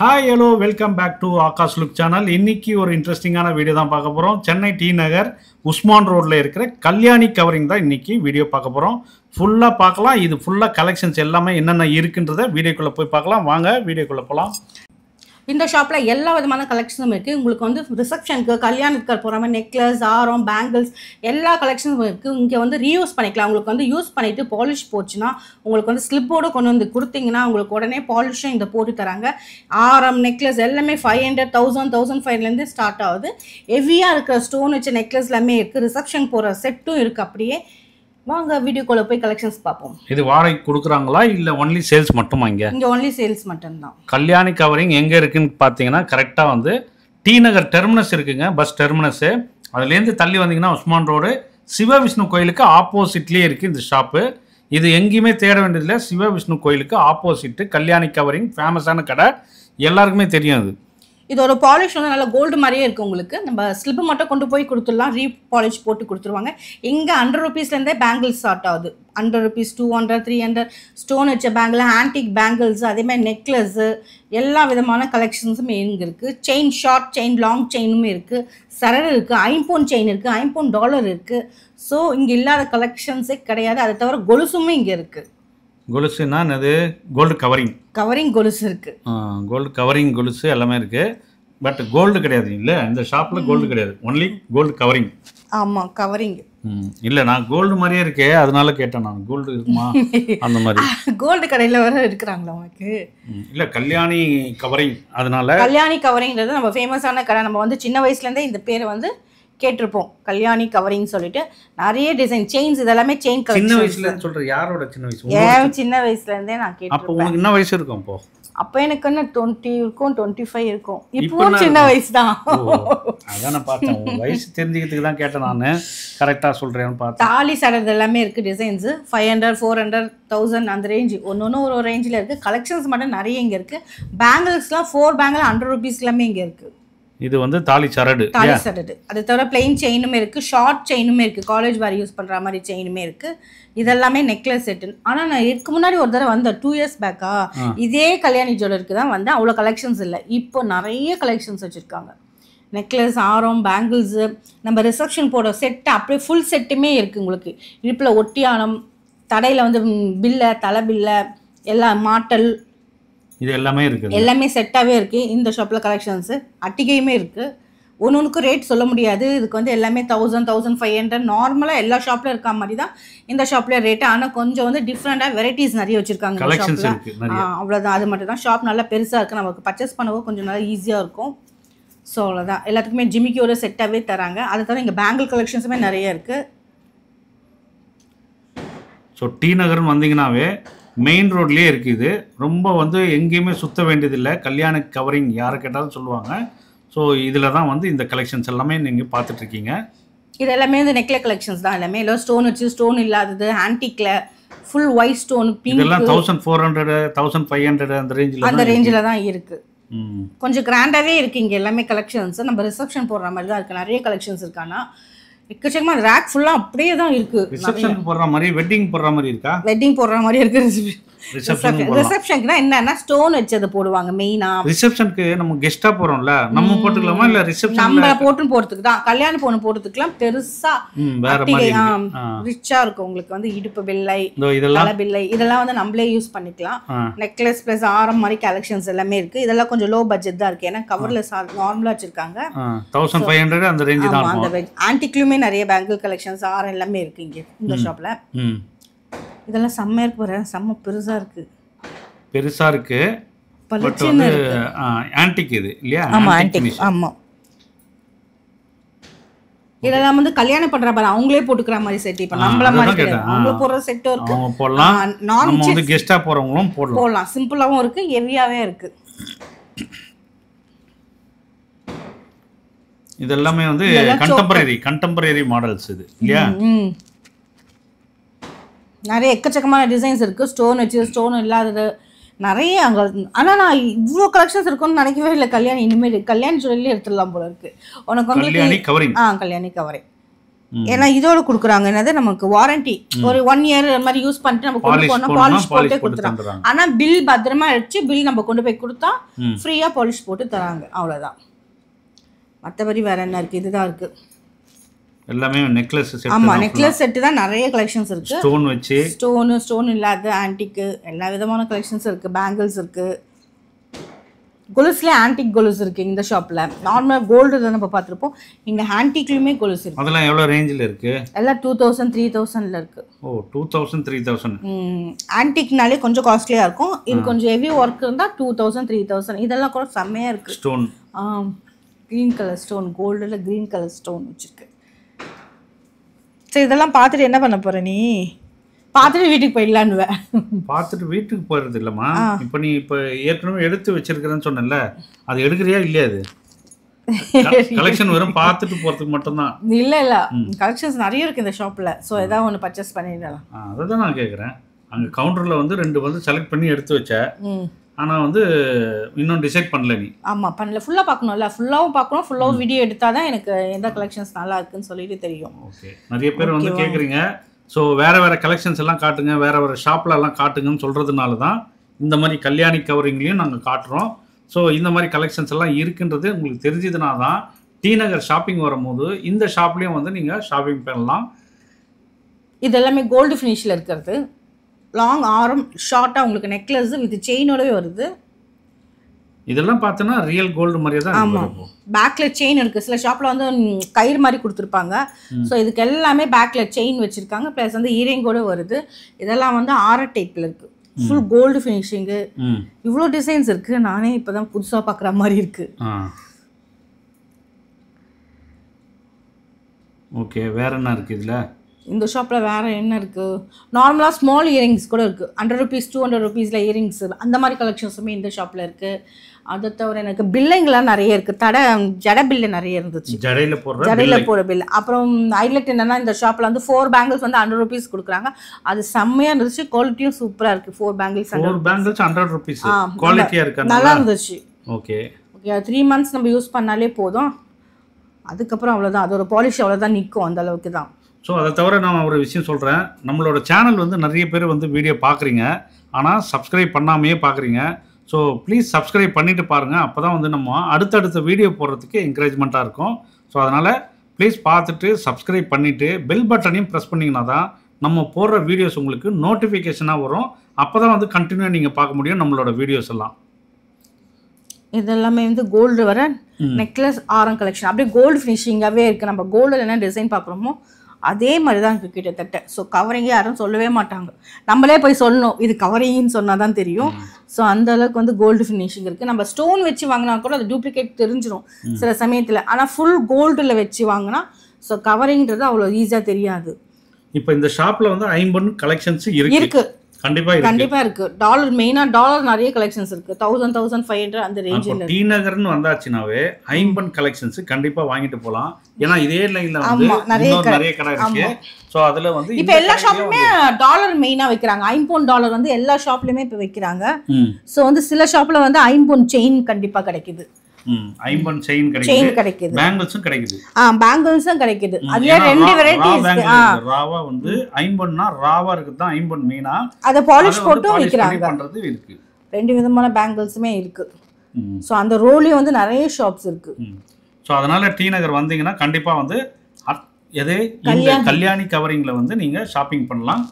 Hi hello welcome back to Akash look channel. இன்னைக்கு ஒரு இன்ட்ரெஸ்டிங்கான வீடியோ தான் பார்க்க போகிறோம். சென்னை டி நகர் உஸ்மான் ரோட்டில் இருக்கிற கல்யாணி கவரிங் தான் இன்னைக்கு வீடியோ பார்க்க போகிறோம். ஃபுல்லாக பார்க்கலாம். இது ஃபுல்லாக கலெக்ஷன்ஸ் எல்லாமே என்னென்ன இருக்குன்றதை வீடியோக்குள்ளே போய் பார்க்கலாம். வாங்க வீடியோக்குள்ளே போகலாம். இந்த ஷாப்பில் எல்லா விதமான கலெக்ஷனும் இருக்குது. உங்களுக்கு வந்து ரிசப்ஷனுக்கு, கல்யாணத்துக்கு போகிற மாதிரி நெக்லஸ், ஆரம், பேங்கிள்ஸ் எல்லா கலெக்ஷனும் இருக்குது. இங்கே வந்து ரீயூஸ் பண்ணிக்கலாம். உங்களுக்கு வந்து யூஸ் பண்ணிவிட்டு பாலிஷ் போச்சுன்னா உங்களுக்கு வந்து ஸ்லிப்போடு கொண்டு வந்து கொடுத்தீங்கன்னா உங்களுக்கு உடனே பாலிஷும் இந்த போட்டு தராங்க. ஆரம், நெக்லஸ் எல்லாமே 500, 1000, 1500 ஸ்டார்ட் ஆகுது. ஹெவியாக இருக்கிற ஸ்டோன் வச்ச நெக்லஸ் எல்லாமே இருக்குது. ரிசப்ஷன் போகிற செட்டும் இருக்குது. அப்படியே வாங்க வீடியோக்குள்ள போய் கலெக்ஷன்ஸ் பார்ப்போம். இது வாடகை கொடுக்குறாங்களா இல்லை ஒன்லி சேல்ஸ் மட்டுமா? இங்கே ஒன்லி சேல்ஸ் மட்டும்தான். கல்யாணி கவரிங் எங்கே இருக்குன்னு பார்த்தீங்கன்னா கரெக்டாக வந்து டி நகர் டெர்மினஸ் இருக்குங்க, பஸ் டெர்மினஸ்ஸு. அதுலேருந்து தள்ளி வந்தீங்கன்னா உஸ்மான் ரோடு சிவ விஷ்ணு கோயிலுக்கு ஆப்போசிட்லேயே இருக்குது இந்த ஷாப்பு. இது எங்கேயுமே தேட வேண்டியதில்லை. சிவ விஷ்ணு கோயிலுக்கு ஆப்போசிட்டு கல்யாணி கவரிங் ஃபேமஸான கடை, எல்லாருக்குமே தெரியும். அது இதோட பாலிஷ் வந்து நல்லா கோல்டு மாதிரியே இருக்குது. உங்களுக்கு நம்ம ஸ்லிப்பு மட்டும் கொண்டு போய் கொடுத்துடலாம், பாலிஷ் போட்டு கொடுத்துருவாங்க. இங்கே 100 ரூபீஸ்லேருந்தே பேங்கிள்ஸ் ஸ்டார்ட் ஆகுது. 100 ரூபீஸ், 200, 300 ஸ்டோன் வச்ச பேங்கிள், ஆன்டிக் பேங்கிள்ஸ், அதேமாதிரி நெக்லஸ்ஸு எல்லா விதமான கலெக்ஷன்ஸுமே இங்கே இருக்குது. செயின், ஷார்ட் செயின், லாங் செயினுமே இருக்குது. சரடு இருக்குது, ஐம்பொன் செயின் இருக்குது, $50 இருக்குது. ஸோ இங்கே இல்லாத கலெக்ஷன்ஸே கிடையாது. அதை தவிர கொலுசுமே இங்கே இருக்குது. கொலுசுன்னா என்னது? கோல்டு கவரிங் கொலுசு இருக்குது. கோல்டு கவரிங் கொலுசு எல்லாமே இருக்குது. பட் கோல்டு கிடையாது இல்லை, இந்த ஷாப்பில் கோல்டு கிடையாது, ஒன்லி கோல்டு கவரிங். ஆமாம், கவரிங் இல்லை, நான் கோல்டு மாதிரியே இருக்கே அதனால கேட்டேன். நான் கோல்டு இருக்குமா அந்த மாதிரி. கோல்டு கடையில் வர இருக்கிறாங்களா உங்களுக்கு? இல்லை, கல்யாணி கவரிங். அதனால கல்யாணி கவரிங்கிறது நம்ம ஃபேமஸான கடை. நம்ம வந்து சின்ன வயசுலேருந்தே இந்த பேரை வந்து கேட்டிருப்போம், கல்யாணி கவரிங் சொல்லிட்டு. நிறைய டிசைன் செயின்ஸ், இதெல்லாமே செயின் கலெக்ஷன். சின்ன வயசுல சொல்ற யாரோட சின்ன வயசு? ஏன் சின்ன வயசுல இருந்தே நான் கேட்டேன். அப்போ உங்களுக்கு என்ன வயசு இருக்கும்? அப்போ அப்போ எனக்கு என்ன 20 இருக்கும், 25 இருக்கும். இப்பவும் சின்ன வயசு தான். அதான் நான் பார்த்தேன், உங்க வயசு தெரிஞ்சுக்கிறதுக்கு தான் கேட்டேன். நான் கரெக்டாக சொல்கிறேன்னு பார்த்தேன். தாலி சரது எல்லாமே இருக்குது. டிசைன்ஸு 500, 400, 1000 அந்த ரேஞ்சு, ஒன்று ஒரு ரேஞ்சில் இருக்குது. கலெக்ஷன்ஸ் மட்டும் நிறைய இங்கே இருக்குது. பேங்கிள்ஸ்லாம் 4 பேங்கிள் 100 ரூபீஸ் எல்லாமே இங்கே இருக்குது. இது வந்து தாலி சரடு. அது தவிர பிளெயின் செயினுமே இருக்குது, ஷார்ட் செயினுமே இருக்குது, காலேஜ் வேறு யூஸ் பண்ணுற மாதிரி செயினுமே இருக்குது. இதெல்லாமே நெக்லஸ் செட்டு. ஆனால் நான் இதுக்கு முன்னாடி ஒரு தடவை வந்தேன் 2 years பேக்கா, இதே கல்யாணி ஜுவல்லருக்கு தான் வந்தேன். அவ்வளோ கலெக்ஷன்ஸ் இல்லை. இப்போ நிறைய கலெக்ஷன்ஸ் வச்சுருக்காங்க. நெக்லஸ், ஆரம், பேங்கிள்ஸு, நம்ம ரிசப்ஷன் போட செட்டு அப்படியே ஃபுல் செட்டுமே இருக்குது. உங்களுக்கு இடுப்பில் ஒட்டியானம், தடையில் வந்து பில்லை, தலை பில்லை, எல்லாம் மாட்டல், இது எல்லாமே இருக்குது. எல்லாமே செட்டாகவே இருக்குது இந்த ஷாப்பில். கலெக்ஷன்ஸு அட்டிகையுமே இருக்குது. ஒன்றுக்கு ரேட் சொல்ல முடியாது. இதுக்கு வந்து எல்லாமே 1000, 1500 நார்மலாக எல்லா ஷாப்பில் இருக்க மாதிரி தான் இந்த ஷாப்பில் ரேட்டு. ஆனால் கொஞ்சம் வந்து டிஃப்ரெண்ட்டாக வெரைட்டிஸ் நிறைய வச்சுருக்காங்க இந்த ஷாப்பில். அவ்வளோதான், அது மட்டும் தான். ஷாப் நல்லா பெருசாக இருக்குது, நமக்கு பர்ச்சேஸ் பண்ணவோ கொஞ்சம் நல்லா ஈஸியாக இருக்கும். ஸோ அவ்வளோதான். எல்லாத்துக்குமே ஜிமிக்கியோட செட்டாகவே தராங்க. அதை தவிர இங்கே பேங்கிள் கலெக்ஷன்ஸுமே நிறைய இருக்குது. ஸோ டி நகர்னு வந்தீங்கன்னாவே மெயின் ரோட்லேயே இருக்குது. ரொம்ப வந்து எங்கேயுமே சுற்ற வேண்டியதில்லை. கல்யாண கவரிங் யாரை கேட்டாலும் சொல்லுவாங்க. ஸோ இதில் தான் வந்து இந்த கலெக்ஷன்ஸ் எல்லாமே நீங்கள் பார்த்துட்ருக்கீங்க. இது எல்லாமே வந்து நெக்லஸ் கலெக்ஷன்ஸ் தான். எல்லாமே எல்லாம் ஸ்டோன் வச்சு, ஸ்டோன் இல்லாதது, ஆன்டிக்கில் ஃபுல் ஒயிட் ஸ்டோன், பிங்க், இதெல்லாம் 1400, 1500 அந்த ரேஞ்சில் தான் இருக்குது. கொஞ்சம் கிராண்டாகவே இருக்குது இங்கே எல்லாமே கலெக்ஷன்ஸ். நம்ம ரிசப்ஷன் போடுற மாதிரி தான் இருக்குது. நிறைய கலெக்ஷன்ஸ் இருக்கானா எக்கச்சக்கமாக. ரேக் ஃபுல்லாக அப்படியே தான் இருக்குது. ரிசப்ஷன் போடுற மாதிரி, வெட்டிங் போடுற மாதிரி இருக்கா? வெட்டிங் போடுற மாதிரி இருக்குது. ரிசப்ஷனுக்குனா என்னன்னா ஸ்டோன் வச்சது போடுவாங்க மெயினா. ரிசப்ஷனுக்கு நம்ம கெஸ்டா போறோம்ல, நம்ம போட்டுக்கலாமா இல்ல ரிசப்ஷன் நம்ம போட்டு போறதுக்கு தான்? கல்யாண பொண்ணு போறதுக்குலாம் பெருசா வேற மாதிரி ரிச்சா இருக்கும். உங்களுக்கு வந்து இடுப்பு பிள்ளை, தலை பிள்ளை இதெல்லாம் வந்து நம்மளே யூஸ் பண்ணிக்கலாம். நெக்லஸ் பிளஸ் ஆரம் மாதிரி கலெக்ஷன்ஸ் எல்லாமே இருக்கு. இதெல்லாம் கொஞ்சம் லோ பட்ஜெட் தான் இருக்கு. ஏன்னா கவர்ல நார்மலா வச்சிருக்காங்க. 1500 அந்த ரேஞ்ச் தான். அந்த ஆன்டிக்லயுமே நிறைய பேங்கிள் கலெக்ஷன்ஸ் ஆரம் எல்லாமே இருக்கு இங்க இந்த ஷாப்ல. இதெல்லாம் செம்மையா இருக்கு பாரு, செம்ம பெருசா இருக்கு. பெருசா இருக்கு. பட் வந்து ஆன்டிக் இது இல்லையா? ஆமா, ஆன்டிக். ஆமா, இதெல்லாம் வந்து கல்யாணம் பண்ற பாரு அவங்களே போட்டுக்கிற மாதிரி செட். இப்ப நம்மள மாதிரி கிடையாது, அவங்க போடுற செட்டும் இருக்கு. அவங்க போடலாம், நம்ம வந்து கெஸ்டா போறவங்களும் போடலாம். சிம்பிளாவும் இருக்கு, ஹெவியாவே இருக்கு. இது எல்லாமே வந்து கண்டெம்பரரி மாடல்ஸ் இது இல்லையா? நிறைய எக்கச்சக்கமான டிசைன்ஸ் இருக்குது. ஸ்டோன் வச்சு, ஸ்டோன் இல்லாதது நிறைய அங்கே. ஆனால் நான் இவ்வளோ கலெக்ஷன்ஸ் இருக்குன்னு நினைக்கவே இல்லை. கல்யாணி இனிமேல் கல்யாணி ஜுவல்லரிலே எடுத்துடலாம் போல இருக்குது. உனக்கு வந்து கல்யாணி கவரிங். கல்யாணி கவரிங் ஏன்னா இதோட கொடுக்குறாங்க என்னது நமக்கு வாரண்டி ஒரு 1 இயர் அந்த மாதிரி யூஸ் பண்ணிட்டு நம்ம கொண்டு போனா பாலிஷ் போட்டே கொடுத்துறாங்க. ஆனா பில் பத்திரமா அடிச்சு பில் நம்ம கொண்டு போய் கொடுத்தா ஃப்ரீயா பாலிஷ் போட்டு தராங்க, அவ்வளவுதான். மற்றபடி வேற என்ன இருக்கு? இதுதான் இருக்கு எல்லாமே நெக்லஸ் செட். ஆமா, நெக்லஸ் செட் தான் நிறைய கலெக்ஷன்ஸ் இருக்கு. ஸ்டோன் வச்சு ஸ்டோன் இல்லாத ஆன்டிக் எல்லா விதமான கலெக்ஷன்ஸ் இருக்கு. பேங்கிள்ஸ் இருக்கு, கொலுஸ்ல ஆன்டிக் கொலுஸ் இருக்கு இந்த ஷாப்ல. நார்மல் கோல்டு தான் நம்ம பார்த்திருப்போம், இங்க ஆன்டிக்லயுமே கொலுஸ் இருக்கு. அதெல்லாம் எவ்வளவு ரேஞ்சில இருக்கு? எல்லாம் 2000 3000ல இருக்கு. ஓ 2000 3000. ஆன்டிக்னாலே கொஞ்சம் காஸ்ட்லியா இருக்கும். இது கொஞ்சம் ஹெவி ஒர்க் இருந்தா 2000 3000. இதெல்லாம் கூட செம்மையா இருக்கு. ஸ்டோன் கிரீன் கலர் ஸ்டோன், கோல்டுல கிரீன் கலர் ஸ்டோன் வச்சிருக்கு. சரி, இதெல்லாம் பார்த்துட்டு என்ன பண்ண போற நீ? பார்த்துட்டு வீட்டுக்கு போயிடலான்னு. பார்த்துட்டு வீட்டுக்கு போறது இல்லம்மா. இப்போ நீ இப்போ ஏற்கனவே எடுத்து வச்சிருக்கிறேன்னு சொன்னல, அது எடுக்கிறியா இல்லையா? அது கலெக்ஷன் வெறும் பார்த்துட்டு போறதுக்கு மட்டும்தான். இல்ல கலெக்ஷன்ஸ் நிறைய இருக்கு இந்த ஷாப்ல. சோ ஏதாவது ஒன்று பர்ச்சேஸ் பண்ணிடலாம். அதான் நான் கேட்குறேன். அங்கே கவுண்டர்ல வந்து 2 வந்து செலக்ட் பண்ணி எடுத்து வச்ச, ஆனா வந்து இன்னும் டிசைட் பண்ணல நீ. ஆமா, பண்ணல. ஃபுல்லா பார்க்கணும்ல, ஃபுல்லாவும் பார்க்கணும். ஃபுல்லாவும் வீடியோ எடுத்தாதான் எனக்கு எந்த கலெக்ஷன்ஸ் நல்லா இருக்குன்னு சொல்லிட்டு தெரியும். ஓகே, நிறைய பேர் வந்து கேட்குறீங்க. ஸோ வேறு கலெக்ஷன்ஸ் எல்லாம் காட்டுங்க, வேறு ஷாப்பில் எல்லாம் காட்டுங்கன்னு சொல்கிறதுனால தான் இந்த மாதிரி கல்யாணி கவரிங்லேயும் நாங்கள் காட்டுறோம். ஸோ இந்த மாதிரி கலெக்ஷன்ஸ் எல்லாம் இருக்குன்றது உங்களுக்கு தெரிஞ்சதுனா தான் டி நகர் ஷாப்பிங் வரும்போது இந்த ஷாப்லேயும் வந்து நீங்கள் ஷாப்பிங் பண்ணலாம். இது எல்லாமே கோல்டு ஃபினிஷில் இருக்கிறது. லாங் ஆரம் ஷார்ட்டாக உங்களுக்கு நெக்லஸ் வித் செயினோடவே வருது. இதெல்லாம் பார்த்தோன்னா ரியல் கோல்டு மாதிரியே தான். ஆமாம், பேக்கில் செயின் இருக்குது. சில ஷாப்பில் வந்து கயிறு மாதிரி கொடுத்துருப்பாங்க. ஸோ இதுக்கு எல்லாமே பேக்கில் செயின் வச்சுருக்காங்க. ப்ளஸ் வந்து இயரிங்கோடு வருது. இதெல்லாம் வந்து ஆர டைப்பில் இருக்குது. Full gold finishing. இவ்வளோ டிசைன்ஸ் இருக்குது. நானே இப்போ தான் புதுசாக பார்க்குற மாதிரி இருக்குது. ஓகே, வேறு என்ன இருக்குது இதில்? இந்த ஷாப்பில் வேறு என்ன இருக்குது? நார்மலாக ஸ்மால் இயரிங்ஸ் கூட இருக்குது. 100 rupees 200 rupeesல இயரிங்ஸ் அந்த மாதிரி கலெக்ஷன்ஸுமே இந்த ஷாப்பில் இருக்குது. அதை தவிர எனக்கு பில்லுங்கெல்லாம் நிறைய இருக்குது. ஜட பில்லு நிறைய இருந்துச்சு. ஜடையில் போடுற பில். அப்புறம் ஹைலைட் என்னன்னா இந்த ஷாப்பில் வந்து 4 பேங்கிள்ஸ் வந்து 100 rupees கொடுக்குறாங்க. அது செம்மையாக இருந்துச்சு. குவாலிட்டியும் சூப்பராக இருக்குது. 4 பேங்கிள்ஸ் 100 rupees குவாலிட்டியாக இருக்கு, நல்லா இருந்துச்சு. ஓகே ஓகே, 3 months நம்ம யூஸ் பண்ணாலே போதும். அதுக்கப்புறம் அவ்வளோதான், அதோட பாலிஷ் அவ்வளோதான் நிற்கும், அந்த அளவுக்கு தான். ஸோ அதை தவிர நான் ஒரு விஷயம் சொல்கிறேன். நம்மளோட சேனல் வந்து நிறைய பேர் வந்து வீடியோ பார்க்குறீங்க, ஆனால் சப்ஸ்கிரைப் பண்ணாமையே பார்க்குறீங்க. ஸோ ப்ளீஸ் சப்ஸ்கிரைப் பண்ணிவிட்டு பாருங்கள். அப்போ தான் வந்து நம்ம அடுத்தடுத்த வீடியோ போடுறதுக்கு என்கரேஜ்மெண்ட்டாக இருக்கும். ஸோ அதனால் ப்ளீஸ் பார்த்துட்டு சப்ஸ்கிரைப் பண்ணிவிட்டு பெல் பட்டனையும் ப்ரெஸ் பண்ணிங்கன்னா தான் நம்ம போடுற வீடியோஸ் உங்களுக்கு நோட்டிஃபிகேஷனாக வரும். அப்போ தான் வந்து கண்டினியூவாக நீங்கள் பார்க்க முடியும் நம்மளோட வீடியோஸ் எல்லாம். இதெல்லாமே வந்து கோல்டு வர நெக்லஸ் ஆரம் கலெக்ஷன். அப்படியே கோல்டு ஃபினிஷிங்காகவே இருக்குது. நம்ம கோல்டில் என்ன டிசைன் பார்க்குறோமோ அதே மாதிரி தான் இருக்குது கிட்டத்தட்ட. ஸோ கவரிங்கே யாரும் சொல்லவே மாட்டாங்க, நம்மளே போய் சொல்லணும் இது கவரிங்னு சொன்னால் தான் தெரியும். ஸோ அந்த அளவுக்கு வந்து கோல்டு ஃபினிஷிங் இருக்குது. நம்ம ஸ்டோன் வச்சு வாங்கினா கூட அது டூப்ளிகேட் தெரிஞ்சிடும் சில சமயத்தில். ஆனால் ஃபுல் கோல்டில் வச்சு வாங்கினா ஸோ கவரிங்கிறது அவ்வளோ ஈஸியாக தெரியாது. இப்போ இந்த ஷாப்பில் வந்து 50 கலெக்ஷன்ஸ் இருக்கு. கண்டிப்பா இருக்கு. டாலர் மெயினா டாலர் நிறைய கலெக்ஷன்ஸ் இருக்கு. 1000 1500 அந்த ரேஞ்சில. டி நகர்னு வந்தாச்சுனாவே 50 கலெக்ஷன்ஸ் கண்டிப்பா வாங்கிட்டு போலாம். ஏன்னா இதே லைன்ல வந்து நிறைய கடை இருக்கு. சோ அதுல வந்து இப்போ எல்லா ஷாப்லயுமே டாலர் மெயினா வைக்கிறாங்க. $50 வந்து எல்லா ஷாப்லயுமே இப்ப வைக்கிறாங்க. சோ வந்து சில ஷாப்ல வந்து 50 செயின் கண்டிப்பா கிடைக்குது. 50 செயின் கிடைக்குது. பேங்கிள்ஸும் கிடைக்குது. பேங்கிள்ஸும் கிடைக்குது. அதுல ரெண்டு வெரைட்டிஸ் இருக்கு. ராவா வந்து 50னா ராவா இருக்கு தான் 50 மெயினா. அத பாலிஷ் போட்டு விக்கிறாங்க. பண்றது இருக்கு. ரெண்டு விதமான பேங்கிள்ஸ்மே இருக்கு. சோ அந்த ரோலி வந்து நிறைய ஷாப்ஸ் இருக்கு. சோ அதனால டி நகர் வந்தீங்கன்னா கண்டிப்பா வந்து இந்த கல்யாணி கவரிங்ல வந்து நீங்க ஷாப்பிங் பண்ணலாம்.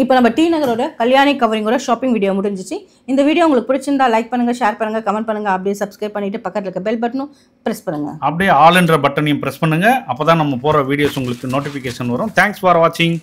இப்போ நம்ம டி நகரோட கல்யாணி கவரிங்கோட ஷாப்பிங் வீடியோ முடிஞ்சிச்சு. இந்த வீடியோ உங்களுக்கு பிடிச்சிருந்தா லைக் பண்ணுங்க, ஷேர் பண்ணுங்க, கமெண்ட் பண்ணுங்க. அப்படியே சப்ஸ்கிரைப் பண்ணிட்டு பக்கத்துல இருக்க பெல் பட்டனும் பிரஸ் பண்ணுங்க. அப்படியே ஆல் என்ற பட்டனையும் பிரஸ் பண்ணுங்க. அப்பதான் நம்ம போற வீடியோஸ் உங்களுக்கு நோட்டிஃபிகேஷன் வரும். தேங்க்ஸ் ஃபார் வாட்சிங்.